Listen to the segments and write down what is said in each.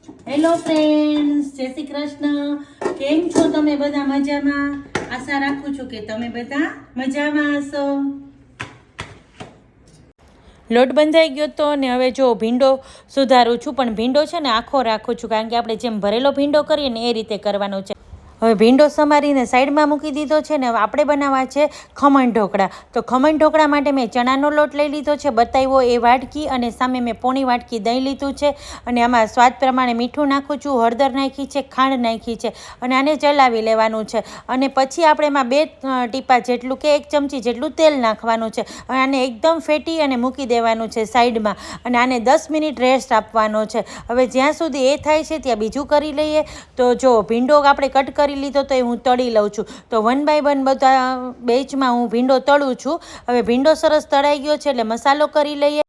Hello friends, જય શ્રી કૃષ્ણ. કેમ છો તમે બધા? મજામાં? આશા રાખું છું કે તમે બધા મજામાં હશો. લોટ બંધાઈ ગયો તો ને હવે જો ભીંડો સુધારું છું, પણ ભીંડો છે ને આખો રાખું છું, કારણ કે આપણે જેમ ભરેલો ભીંડો કરીએ ને એ રીતે કરવાનો છે. હવે ભીંડો સમારીને સાઈડમાં મૂકી દીધો છે ને હવે આપણે બનાવવા છે ખમણ ઢોકળા. તો ખમણ ઢોકળા માટે મેં ચણાનો લોટ લઈ લીધો છે, બતાવ્યો એ વાટકી, અને સામે મેં પોણી વાટકી દહીં લીધું છે, અને આમાં સ્વાદ પ્રમાણે મીઠું નાખું છું, હળદર નાખી છે, ખાંડ નાખી છે, અને આને ચલાવી લેવાનું છે. અને પછી આપણે એમાં 2 ટીપા જેટલું કે 1 ચમચી જેટલું તેલ નાખવાનું છે, અને આને એકદમ ફેટી અને મૂકી દેવાનું છે સાઈડમાં, અને આને 10 મિનિટ રેસ્ટ આપવાનો છે. હવે જ્યાં સુધી એ થાય છે ત્યાં બીજું કરી લઈએ. તો જો ભીંડો આપણે કટ કરી લીધો તો એ હું તળી લઉં છું. તો 1 બાય 1 બધા બેચમાં હું ભીંડો તળું છું. હવે ભીંડો સરસ તળાઈ ગયો છે એટલે મસાલો કરી લઈએ.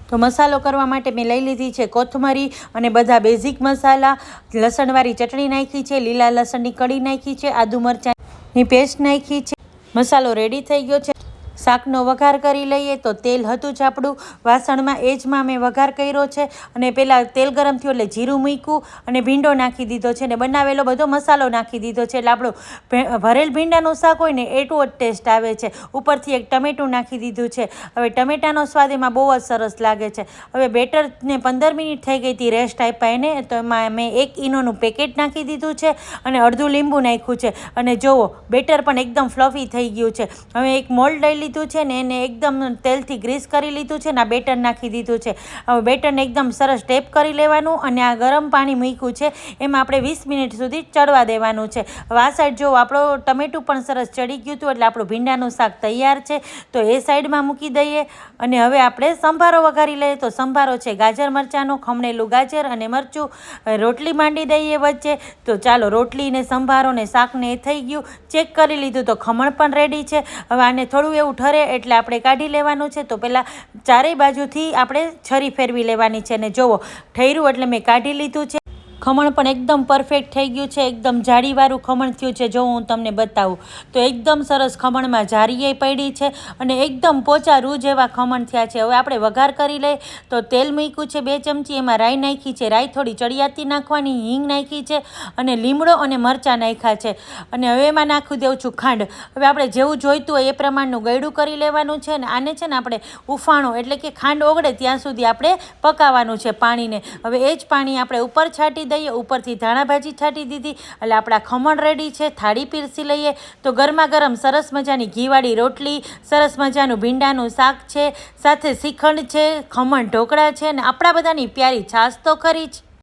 તો મસાલો કરવા માટે મેં લઈ લીધી છે કોથમરી અને બધા બેઝિક મસાલા, લસણવાળી ચટણી નાખી છે, લીલા લસણની કળી નાખી છે, આદુ મરચાંની પેસ્ટ નાખી છે. મસાલો રેડી થઈ ગયો છે. શાકનો વઘાર કરી લઈએ. તો તેલ હતું જ આપણું વાસણમાં, એ જમાં મેં વઘાર કર્યો છે, અને પહેલાં તેલ ગરમ થયું એટલે જીરું મૂક્યું અને ભીંડો નાખી દીધો છે, ને બનાવેલો બધો મસાલો નાખી દીધો છે. એટલે આપણું ભરેલ ભીંડાનું શાક હોય ને એટલો જ ટેસ્ટ આવે છે. ઉપરથી 1 ટમેટું નાખી દીધું છે. હવે ટમેટાનો સ્વાદ એમાં બહુ જ સરસ લાગે છે. હવે બેટરને 15 મિનિટ થઈ ગઈ હતી રેસ્ટ આપ્યા એને, તો એમાં મેં 1 ઈનોનું પેકેટ નાખી દીધું છે અને અડધું લીંબુ નાખ્યું છે. અને જુઓ બેટર પણ એકદમ ફ્લફી થઈ ગયું છે. હવે એક મોલ્ડ લઈ લીધું છે ને એને એકદમ તેલથી ગ્રીસ કરી લીધું છે ને આ બેટર નાખી દીધું છે. હવે બેટરને એકદમ સરસ ટેપ કરી લેવાનું, અને આ ગરમ પાણી મૂક્યું છે એમાં આપણે 20 મિનિટ સુધી ચડવા દેવાનું છે. હવે આ સાઈડ જો આપણો ટમેટું પણ સરસ ચડી ગયું હતું, એટલે આપણું ભીંડાનું શાક તૈયાર છે. તો એ સાઈડમાં મૂકી દઈએ. અને હવે આપણે સંભારો વઘારી લઈએ. તો સંભારો છે ગાજર મરચાંનો, ખમણેલું ગાજર અને મરચું. રોટલી માંડી દઈએ વચ્ચે. તો ચાલો, રોટલી ને સંભારો ને શાકને એ થઈ ગયું. ચેક કરી લીધું તો ખમણ પણ રેડી છે. હવે આને થોડું એવું ઠરે એટલે આપણે કાઢી લેવાનું છે. તો પહેલાં ચારેય બાજુથી આપણે છરી ફેરવી લેવાની છે, અને જુઓ ઠર્યું એટલે મેં કાઢી લીધું છે. ખમણ પણ એકદમ પરફેક્ટ થઈ ગયું છે, એકદમ જાળીવાળું ખમણ થયું છે. જો હું તમને બતાવું તો એકદમ સરસ ખમણમાં જાળીએ પડી છે, અને એકદમ પોચા રૂ જેવા ખમણ થયા છે. હવે આપણે વઘાર કરી લઈએ. તો તેલ મૂક્યું છે 2 ચમચી, એમાં રાઈ નાખી છે, રાઈ થોડી ચડિયાતી નાખવાની, હિંગ નાખી છે, અને લીમડો અને મરચાં નાખ્યા છે. અને હવે એમાં નાખી દઉં છું ખાંડ. હવે આપણે જેવું જોઈતું હોય એ પ્રમાણનું ગળ્યું કરી લેવાનું છે. અને આને છે ને આપણે ઉફાણો એટલે કે ખાંડ ઓગળે ત્યાં સુધી આપણે પકાવવાનું છે પાણીને. હવે એ જ પાણી આપણે ઉપર છાંટી દઈએ. ઉપરથી ધાણા ભાજી છાંટી દીધી એટલે આપણા ખમણ રેડી છે. થાળી પીરસી લઈએ. તો ગરમા ગરમ સરસ મજાની ઘીવાળી રોટલી, સરસ મજાનું ભીંડાનું શાક છે, સાથે શ્રીખંડ છે, ખમણ ઢોકળા છે, અને આપણા બધાની પ્યારી છાશ તો ખરી જ.